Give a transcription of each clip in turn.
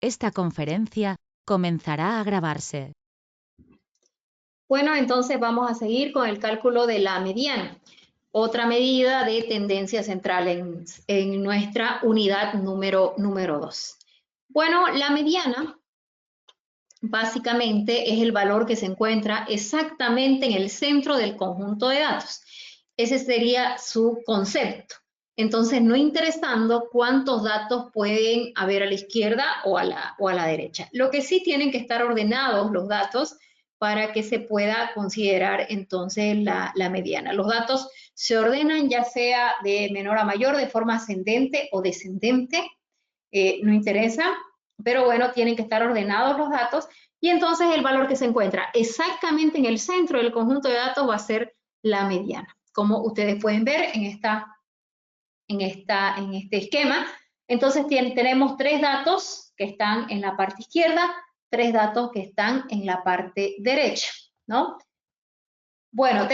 Esta conferencia comenzará a grabarse. Bueno, entonces vamos a seguir con el cálculo de la mediana, otra medida de tendencia central en nuestra unidad número 2. Bueno, la mediana básicamente es el valor que se encuentra exactamente en el centro del conjunto de datos. Ese sería su concepto. Entonces, no interesando cuántos datos pueden haber a la izquierda o a la derecha. Lo que sí tienen que estar ordenados los datos para que se pueda considerar entonces la mediana. Los datos se ordenan ya sea de menor a mayor, de forma ascendente o descendente, no interesa, pero bueno, tienen que estar ordenados los datos y entonces el valor que se encuentra exactamente en el centro del conjunto de datos va a ser la mediana, como ustedes pueden ver en este esquema. Entonces tenemos tres datos que están en la parte izquierda, tres datos que están en la parte derecha, ¿no? Bueno,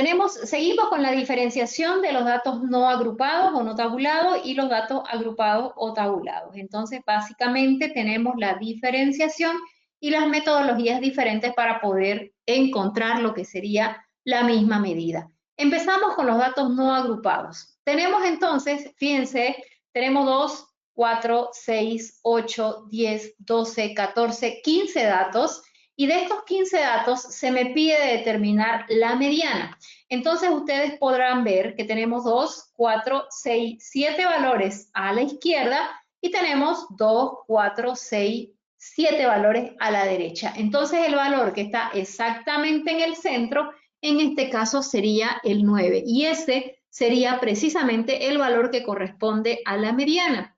seguimos con la diferenciación de los datos no agrupados o no tabulados y los datos agrupados o tabulados. Entonces, básicamente tenemos la diferenciación y las metodologías diferentes para poder encontrar lo que sería la misma medida. Empezamos con los datos no agrupados. Tenemos entonces, fíjense, tenemos 2, 4, 6, 8, 10, 12, 14, 15 datos. Y de estos 15 datos se me pide determinar la mediana. Entonces ustedes podrán ver que tenemos 2, 4, 6, 7 valores a la izquierda y tenemos 2, 4, 6, 7 valores a la derecha. Entonces el valor que está exactamente en el centro, en este caso sería el 9. Y ese sería precisamente el valor que corresponde a la mediana.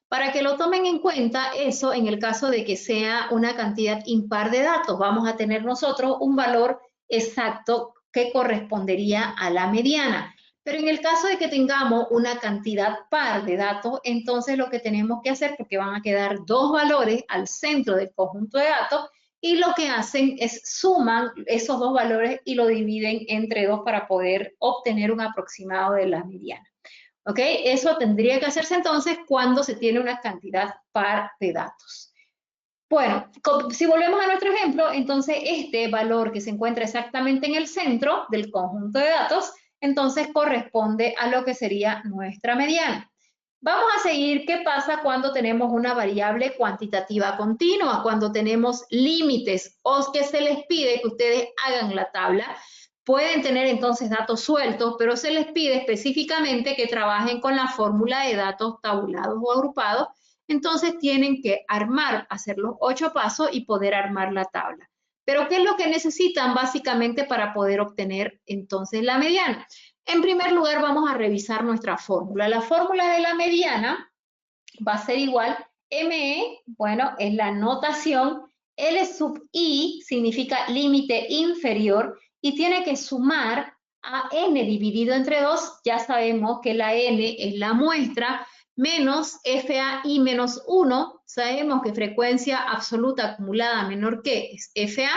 Para que lo tomen en cuenta, eso en el caso de que sea una cantidad impar de datos, vamos a tener nosotros un valor exacto que correspondería a la mediana. Pero en el caso de que tengamos una cantidad par de datos, entonces lo que tenemos que hacer, porque van a quedar dos valores al centro del conjunto de datos, y lo que hacen es suman esos dos valores y lo dividen entre dos para poder obtener un aproximado de la mediana. ¿Ok? Eso tendría que hacerse entonces cuando se tiene una cantidad par de datos. Bueno, si volvemos a nuestro ejemplo, entonces este valor que se encuentra exactamente en el centro del conjunto de datos, entonces corresponde a lo que sería nuestra mediana. Vamos a seguir qué pasa cuando tenemos una variable cuantitativa continua, cuando tenemos límites o que se les pide que ustedes hagan la tabla. Pueden tener entonces datos sueltos, pero se les pide específicamente que trabajen con la fórmula de datos tabulados o agrupados. Entonces tienen que hacer los 8 pasos y poder armar la tabla. Pero ¿qué es lo que necesitan básicamente para poder obtener entonces la mediana? En primer lugar vamos a revisar nuestra fórmula. La fórmula de la mediana va a ser igual ME, bueno, es la notación, L sub I significa límite inferior y tiene que sumar a N dividido entre 2, ya sabemos que la N es la muestra, menos FAI menos 1, sabemos que frecuencia absoluta acumulada menor que es FA,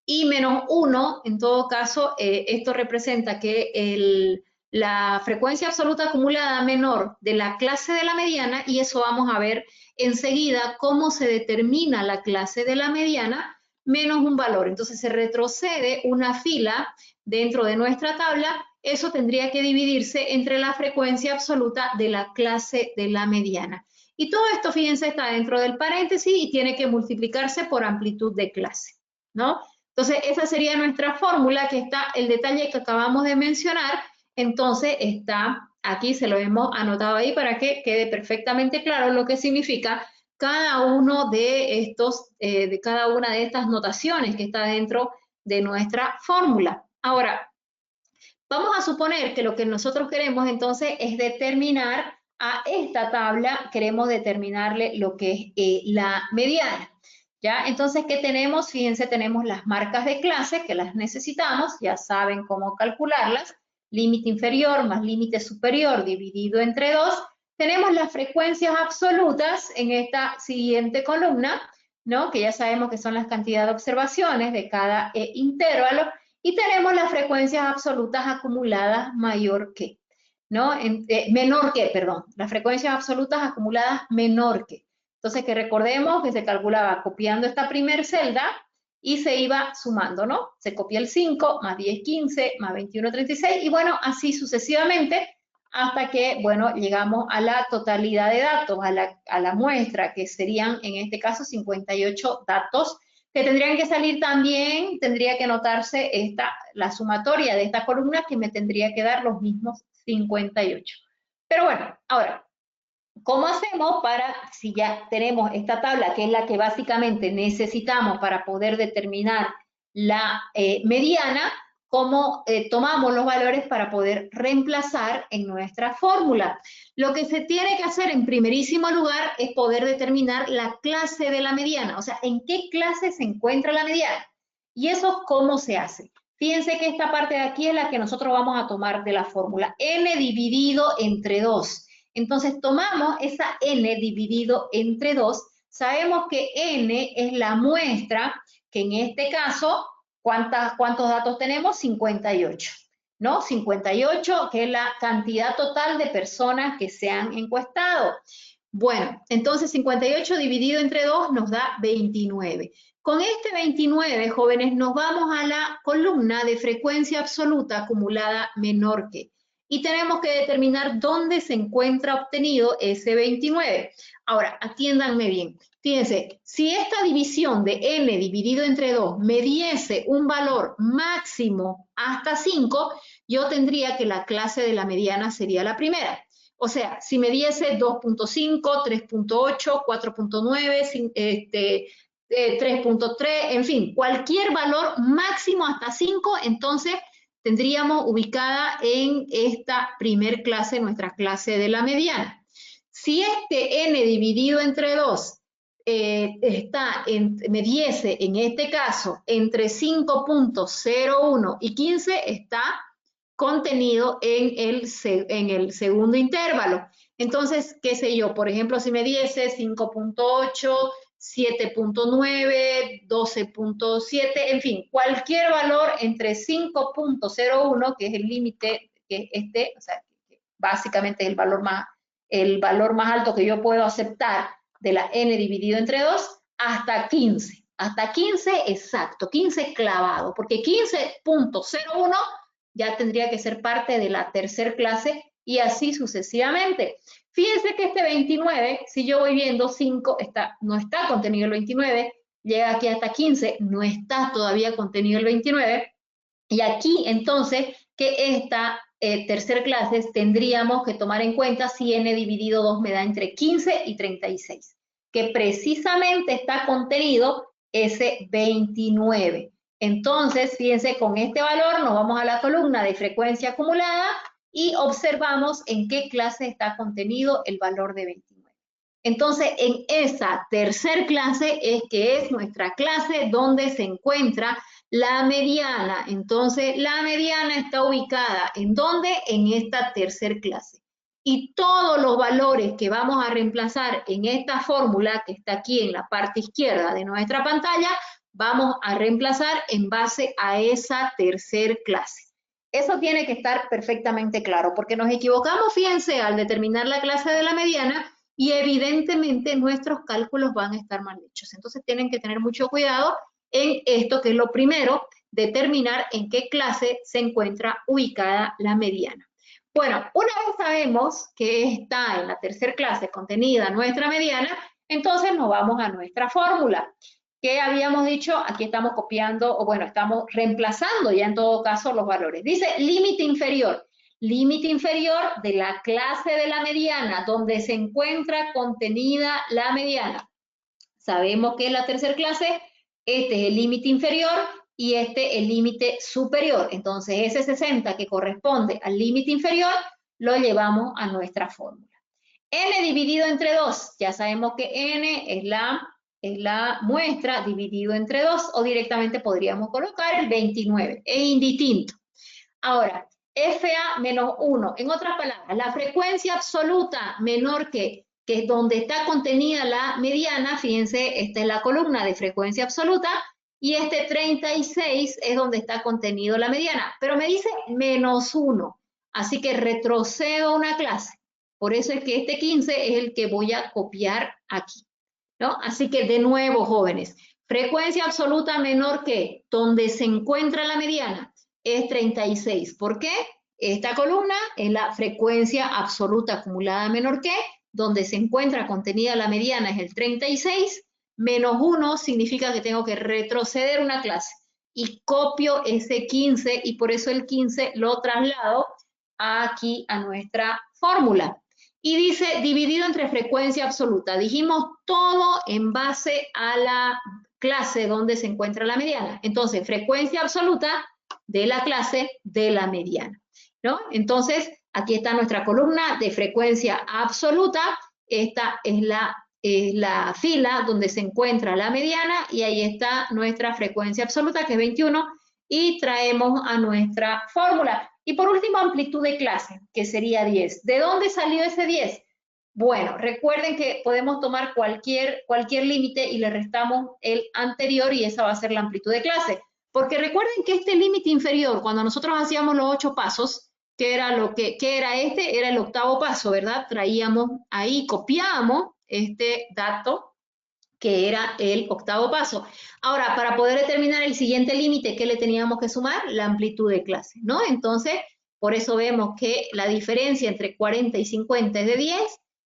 y menos 1, en todo caso, esto representa que la frecuencia absoluta acumulada menor de la clase de la mediana, y eso vamos a ver enseguida cómo se determina la clase de la mediana menos un valor. Entonces se retrocede una fila dentro de nuestra tabla, eso tendría que dividirse entre la frecuencia absoluta de la clase de la mediana. Y todo esto, fíjense, está dentro del paréntesis y tiene que multiplicarse por amplitud de clase, ¿no? Entonces, esa sería nuestra fórmula, que está el detalle que acabamos de mencionar. Entonces, está aquí, se lo hemos anotado ahí para que quede perfectamente claro lo que significa cada uno de estos, de cada una de estas notaciones que está dentro de nuestra fórmula. Ahora, vamos a suponer que lo que nosotros queremos entonces es determinar a esta tabla, queremos determinarle lo que es la mediana. ¿Ya? Entonces, ¿qué tenemos? Fíjense, tenemos las marcas de clase que las necesitamos, ya saben cómo calcularlas, límite inferior más límite superior dividido entre 2. Tenemos las frecuencias absolutas en esta siguiente columna, ¿no? Que ya sabemos que son las cantidades de observaciones de cada intervalo, y tenemos las frecuencias absolutas acumuladas mayor que, ¿no? Menor que, perdón, las frecuencias absolutas acumuladas menor que. Entonces, que recordemos que se calculaba copiando esta primer celda y se iba sumando, ¿no? Se copia el 5, más 10, 15, más 21, 36, y bueno, así sucesivamente, hasta que, bueno, llegamos a la totalidad de datos, a la muestra, que serían, en este caso, 58 datos, que tendrían que salir también, tendría que notarse la sumatoria de esta columna, que me tendría que dar los mismos 58. Pero bueno, ahora, ¿cómo hacemos para, si ya tenemos esta tabla, que es la que básicamente necesitamos para poder determinar la mediana, cómo tomamos los valores para poder reemplazar en nuestra fórmula? Lo que se tiene que hacer en primerísimo lugar es poder determinar la clase de la mediana, o sea, en qué clase se encuentra la mediana. ¿Y eso cómo se hace? Fíjense que esta parte de aquí es la que nosotros vamos a tomar de la fórmula, n dividido entre 2. Entonces tomamos esa n dividido entre 2, sabemos que n es la muestra, que en este caso, ¿cuántos datos tenemos? 58, ¿no? 58, que es la cantidad total de personas que se han encuestado. Bueno, entonces 58 dividido entre 2 nos da 29. Con este 29, jóvenes, nos vamos a la columna de frecuencia absoluta acumulada menor que. Y tenemos que determinar dónde se encuentra obtenido ese 29. Ahora, atiéndanme bien. Fíjense, si esta división de n dividido entre 2 me diese un valor máximo hasta 5, yo tendría que la clase de la mediana sería la primera. O sea, si me diese 2.5, 3.8, 4.9, 3.3, en fin, cualquier valor máximo hasta 5, entonces tendríamos ubicada en esta primer clase, nuestra clase de la mediana. Si este n dividido entre 2 me diese, en este caso, entre 5.01 y 15, está contenido en el segundo intervalo. Entonces, qué sé yo, por ejemplo, si me diese 5.8, 7.9, 12.7, en fin, cualquier valor entre 5.01, que es el límite, que es o sea, básicamente el valor más alto que yo puedo aceptar de la n dividido entre 2, hasta 15. Hasta 15 exacto, 15 clavado, porque 15.01 ya tendría que ser parte de la tercera clase y así sucesivamente. Fíjense que este 29, si yo voy viendo 5, no está contenido el 29, llega aquí hasta 15, no está todavía contenido el 29, y aquí entonces que esta tercera clase tendríamos que tomar en cuenta si n dividido 2 me da entre 15 y 36, que precisamente está contenido ese 29. Entonces, fíjense, con este valor nos vamos a la columna de frecuencia acumulada y observamos en qué clase está contenido el valor de 29. Entonces, en esa tercer clase es que es nuestra clase donde se encuentra la mediana. Entonces, la mediana está ubicada ¿en dónde? En esta tercer clase. Y todos los valores que vamos a reemplazar en esta fórmula que está aquí en la parte izquierda de nuestra pantalla, vamos a reemplazar en base a esa tercer clase. Eso tiene que estar perfectamente claro, porque nos equivocamos, fíjense, al determinar la clase de la mediana y evidentemente nuestros cálculos van a estar mal hechos. Entonces tienen que tener mucho cuidado en esto, que es lo primero, determinar en qué clase se encuentra ubicada la mediana. Bueno, una vez sabemos que está en la tercera clase contenida nuestra mediana, entonces nos vamos a nuestra fórmula. ¿Qué habíamos dicho? Aquí estamos copiando, o bueno, estamos reemplazando ya en todo caso los valores. Dice límite inferior. Límite inferior de la clase de la mediana, donde se encuentra contenida la mediana. Sabemos que es la tercera clase, este es el límite inferior y este el límite superior. Entonces, ese 60 que corresponde al límite inferior, lo llevamos a nuestra fórmula. N dividido entre 2, ya sabemos que N es la muestra dividido entre 2, o directamente podríamos colocar el 29, es indistinto. Ahora, FA menos 1, en otras palabras, la frecuencia absoluta menor que es donde está contenida la mediana, fíjense, esta es la columna de frecuencia absoluta, y este 36 es donde está contenido la mediana, pero me dice menos 1, así que retrocedo una clase. Por eso es que este 15 es el que voy a copiar aquí. ¿no? Así que de nuevo, jóvenes, frecuencia absoluta menor que donde se encuentra la mediana es 36. ¿Por qué? Esta columna es la frecuencia absoluta acumulada menor que, donde se encuentra contenida la mediana es el 36, menos 1 significa que tengo que retroceder una clase y copio ese 15 y por eso el 15 lo traslado aquí a nuestra fórmula. Y dice dividido entre frecuencia absoluta. Dijimos todo en base a la clase donde se encuentra la mediana. Entonces, frecuencia absoluta de la clase de la mediana, ¿no? Entonces, aquí está nuestra columna de frecuencia absoluta. Esta es la fila donde se encuentra la mediana y ahí está nuestra frecuencia absoluta, que es 21, y traemos a nuestra fórmula. Y por último, amplitud de clase, que sería 10. ¿De dónde salió ese 10? Bueno, recuerden que podemos tomar cualquier límite y le restamos el anterior y esa va a ser la amplitud de clase. Porque recuerden que este límite inferior, cuando nosotros hacíamos los 8 pasos, ¿qué era este? Era el octavo paso, ¿verdad? Traíamos ahí, copiábamos este dato que era el octavo paso. Ahora, para poder determinar el siguiente límite, ¿qué le teníamos que sumar? La amplitud de clase, ¿no? Entonces, por eso vemos que la diferencia entre 40 y 50 es de 10,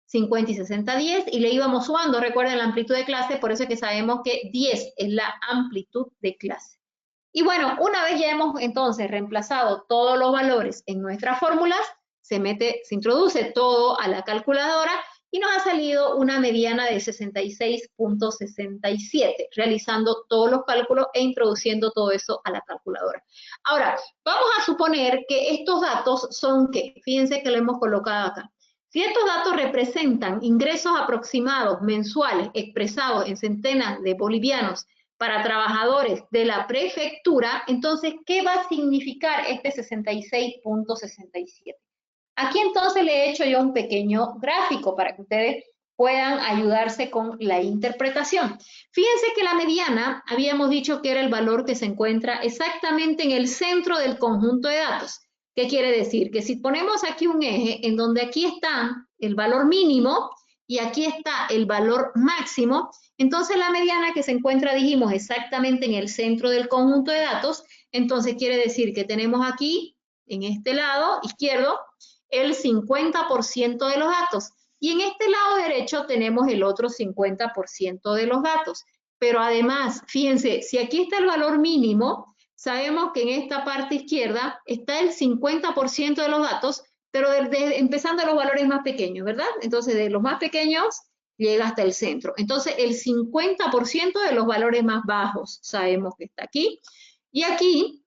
50 y 60, 10, y le íbamos sumando, recuerden, la amplitud de clase, por eso es que sabemos que 10 es la amplitud de clase. Y bueno, una vez ya hemos entonces reemplazado todos los valores en nuestras fórmulas, se introduce todo a la calculadora y nos ha salido una mediana de 66.67, realizando todos los cálculos e introduciendo todo eso a la calculadora. Ahora, vamos a suponer que estos datos son ¿qué? Fíjense que lo hemos colocado acá. Si estos datos representan ingresos aproximados mensuales expresados en centenas de bolivianos para trabajadores de la prefectura, entonces, ¿qué va a significar este 66.67? Aquí entonces le he hecho yo un pequeño gráfico para que ustedes puedan ayudarse con la interpretación. Fíjense que la mediana, habíamos dicho que era el valor que se encuentra exactamente en el centro del conjunto de datos. ¿Qué quiere decir? Que si ponemos aquí un eje en donde aquí está el valor mínimo y aquí está el valor máximo, entonces la mediana que se encuentra, dijimos, exactamente en el centro del conjunto de datos, entonces quiere decir que tenemos aquí, en este lado izquierdo, el 50% de los datos. Y en este lado derecho tenemos el otro 50% de los datos. Pero además, fíjense, si aquí está el valor mínimo, sabemos que en esta parte izquierda está el 50% de los datos, pero empezando de los valores más pequeños, ¿verdad? Entonces, de los más pequeños llega hasta el centro. Entonces, el 50% de los valores más bajos sabemos que está aquí. Y aquí,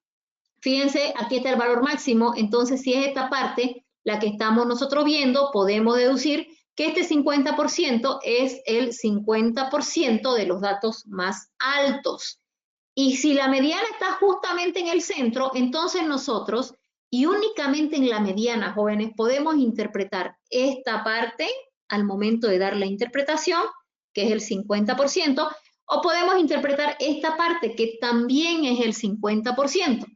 fíjense, aquí está el valor máximo. Entonces, si es esta parte la que estamos nosotros viendo, podemos deducir que este 50% es el 50% de los datos más altos. Y si la mediana está justamente en el centro, entonces nosotros, y únicamente en la mediana, jóvenes, podemos interpretar esta parte al momento de dar la interpretación, que es el 50%, o podemos interpretar esta parte, que también es el 50%.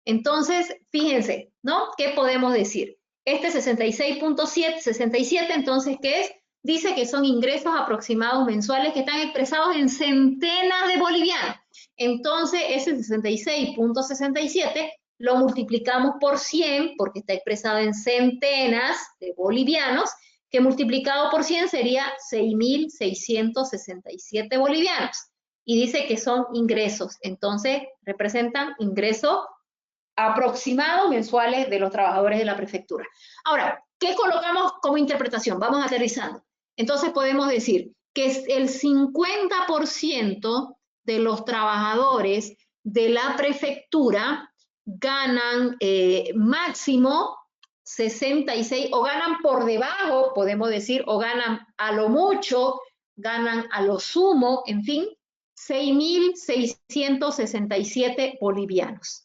Entonces, fíjense, ¿no? ¿Qué podemos decir? Este 66.67, entonces, ¿qué es? Dice que son ingresos aproximados mensuales que están expresados en centenas de bolivianos. Entonces, ese 66.67 lo multiplicamos por 100, porque está expresado en centenas de bolivianos, que multiplicado por 100 sería 6.667 bolivianos. Y dice que son ingresos, entonces representan ingresos aproximados mensuales de los trabajadores de la prefectura. Ahora, ¿qué colocamos como interpretación? Vamos aterrizando. Entonces podemos decir que el 50% de los trabajadores de la prefectura ganan máximo 66, o ganan por debajo, podemos decir, o ganan a lo mucho, ganan a lo sumo, en fin, 6.667 bolivianos.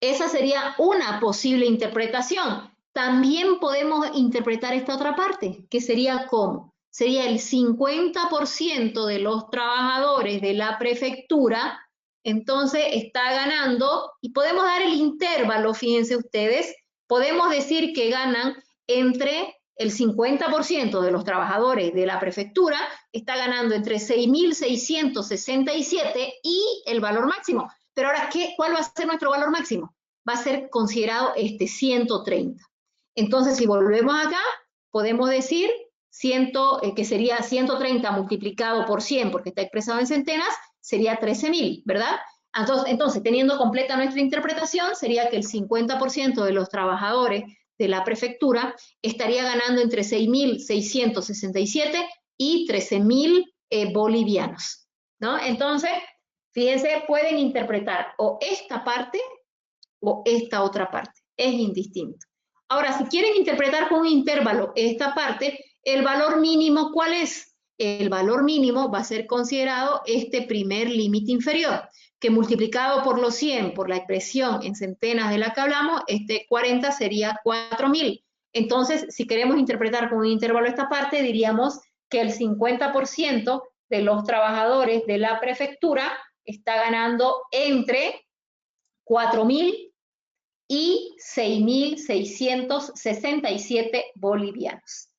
Esa sería una posible interpretación. También podemos interpretar esta otra parte, que sería ¿cómo? Sería el 50% de los trabajadores de la prefectura, entonces está ganando, y podemos dar el intervalo, fíjense ustedes, podemos decir que ganan entre el 50% de los trabajadores de la prefectura está ganando entre 6.667 y el valor máximo. Pero ahora, ¿cuál va a ser nuestro valor máximo? Va a ser considerado 130. Entonces, si volvemos acá, podemos decir que sería 130 multiplicado por 100, porque está expresado en centenas, sería 13.000, ¿verdad? Entonces, teniendo completa nuestra interpretación, sería que el 50% de los trabajadores de la prefectura estaría ganando entre 6.667 y 13.000 bolivianos, ¿no? Entonces, fíjense, pueden interpretar o esta parte o esta otra parte, es indistinto. Ahora, si quieren interpretar con un intervalo esta parte, el valor mínimo, ¿cuál es? El valor mínimo va a ser considerado este primer límite inferior, que multiplicado por los 100, por la expresión en centenas de la que hablamos, este 40 sería 4.000. Entonces, si queremos interpretar con un intervalo esta parte, diríamos que el 50% de los trabajadores de la prefectura está ganando entre 4.000 y 6.667 bolivianos,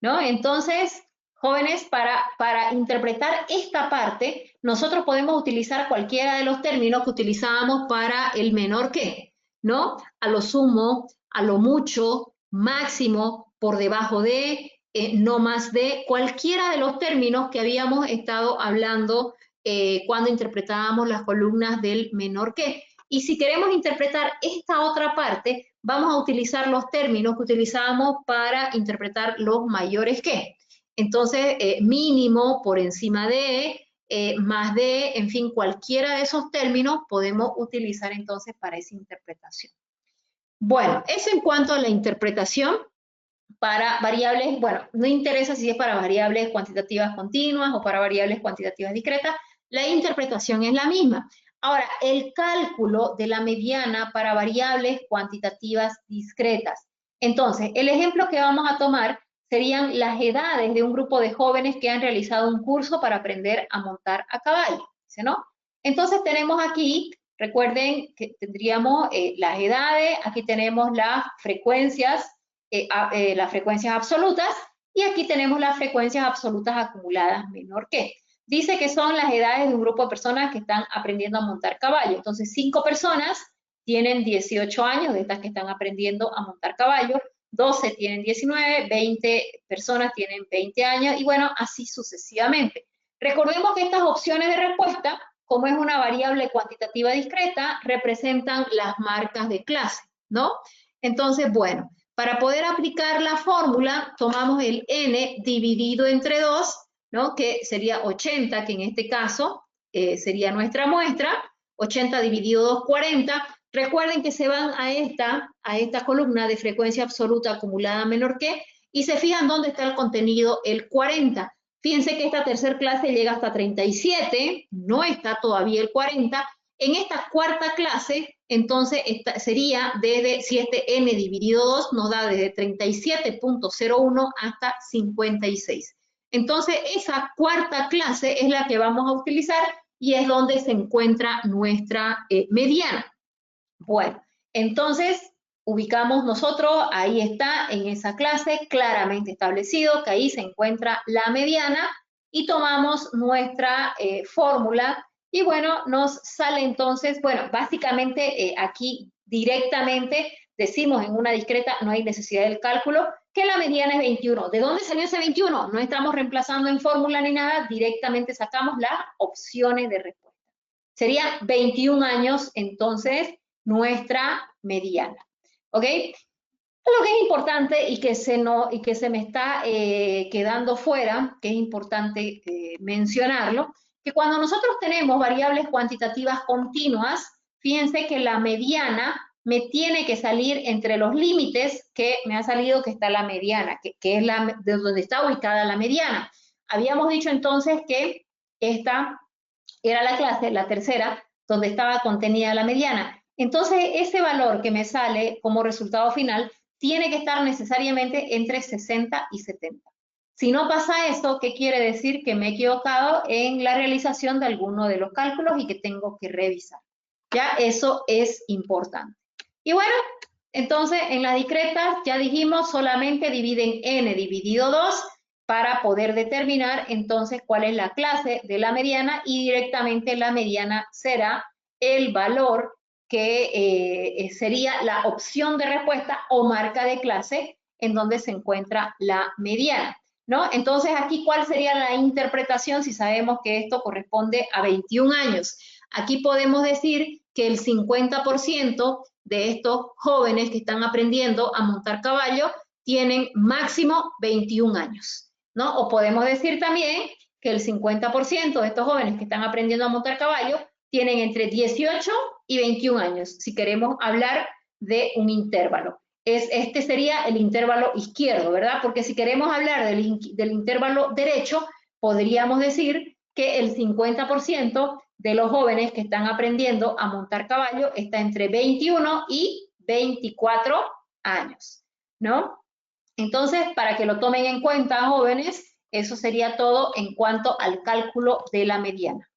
¿no? Entonces, jóvenes, para interpretar esta parte, nosotros podemos utilizar cualquiera de los términos que utilizábamos para el menor que, ¿no? A lo sumo, a lo mucho, máximo, por debajo de, no más de, cualquiera de los términos que habíamos estado hablando cuando interpretábamos las columnas del menor que. Y si queremos interpretar esta otra parte, vamos a utilizar los términos que utilizábamos para interpretar los mayores que. Entonces, mínimo, por encima de, más de, en fin, cualquiera de esos términos podemos utilizar entonces para esa interpretación. Bueno, eso en cuanto a la interpretación para variables, bueno, no interesa si es para variables cuantitativas continuas o para variables cuantitativas discretas, la interpretación es la misma. Ahora, el cálculo de la mediana para variables cuantitativas discretas. Entonces, el ejemplo que vamos a tomar serían las edades de un grupo de jóvenes que han realizado un curso para aprender a montar a caballo, ¿no? Entonces, tenemos aquí, recuerden que tendríamos las edades, aquí tenemos las frecuencias absolutas, y aquí tenemos las frecuencias absolutas acumuladas menor que. Dice que son las edades de un grupo de personas que están aprendiendo a montar caballo. Entonces, 5 personas tienen 18 años, de estas que están aprendiendo a montar caballo, 12 tienen 19, 20 personas tienen 20 años, y bueno, así sucesivamente. Recordemos que estas opciones de respuesta, como es una variable cuantitativa discreta, representan las marcas de clase, ¿no? Entonces, bueno, para poder aplicar la fórmula, tomamos el n dividido entre 2, ¿no? Que sería 80, que en este caso sería nuestra muestra, 80 dividido 2, 40. Recuerden que se van a esta columna de frecuencia absoluta acumulada menor que, y se fijan dónde está el contenido, el 40. Fíjense que esta tercera clase llega hasta 37, no está todavía el 40. En esta cuarta clase, entonces, sería desde, si este n dividido 2 nos da desde 37.01 hasta 56. Entonces, esa cuarta clase es la que vamos a utilizar y es donde se encuentra nuestra mediana. Bueno, entonces, ubicamos nosotros, ahí está, en esa clase, claramente establecido que ahí se encuentra la mediana y tomamos nuestra fórmula y bueno, nos sale entonces, bueno, básicamente aquí directamente decimos en una discreta, no hay necesidad del cálculo, que la mediana es 21. ¿De dónde salió ese 21? No estamos reemplazando en fórmula ni nada, directamente sacamos las opciones de respuesta. Sería 21 años, entonces, nuestra mediana. ¿Ok? Lo que es importante y que se me está quedando fuera, que es importante mencionarlo, que cuando nosotros tenemos variables cuantitativas continuas, fíjense que la mediana me tiene que salir entre los límites que me ha salido que está la mediana, que es de donde está ubicada la mediana. Habíamos dicho entonces que esta era la clase, la tercera, donde estaba contenida la mediana. Entonces, ese valor que me sale como resultado final tiene que estar necesariamente entre 60 y 70. Si no pasa eso, ¿qué quiere decir? Que me he equivocado en la realización de alguno de los cálculos y que tengo que revisar. Ya, eso es importante. Y bueno, Entonces, en las discretas, ya dijimos, solamente dividen n dividido 2 para poder determinar entonces cuál es la clase de la mediana, y directamente la mediana será el valor que sería la opción de respuesta o marca de clase en donde se encuentra la mediana, ¿no? Entonces, aquí, ¿cuál sería la interpretación si sabemos que esto corresponde a 21 años? Aquí podemos decir que el 50% de estos jóvenes que están aprendiendo a montar caballo tienen máximo 21 años, ¿no? O podemos decir también que el 50% de estos jóvenes que están aprendiendo a montar caballo tienen entre 18 y 21 años, si queremos hablar de un intervalo. Este sería el intervalo izquierdo, ¿verdad? Porque si queremos hablar del intervalo derecho, podríamos decir que el 50% de los jóvenes que están aprendiendo a montar caballo está entre 21 y 24 años, ¿no? Entonces, para que lo tomen en cuenta, jóvenes, eso sería todo en cuanto al cálculo de la mediana.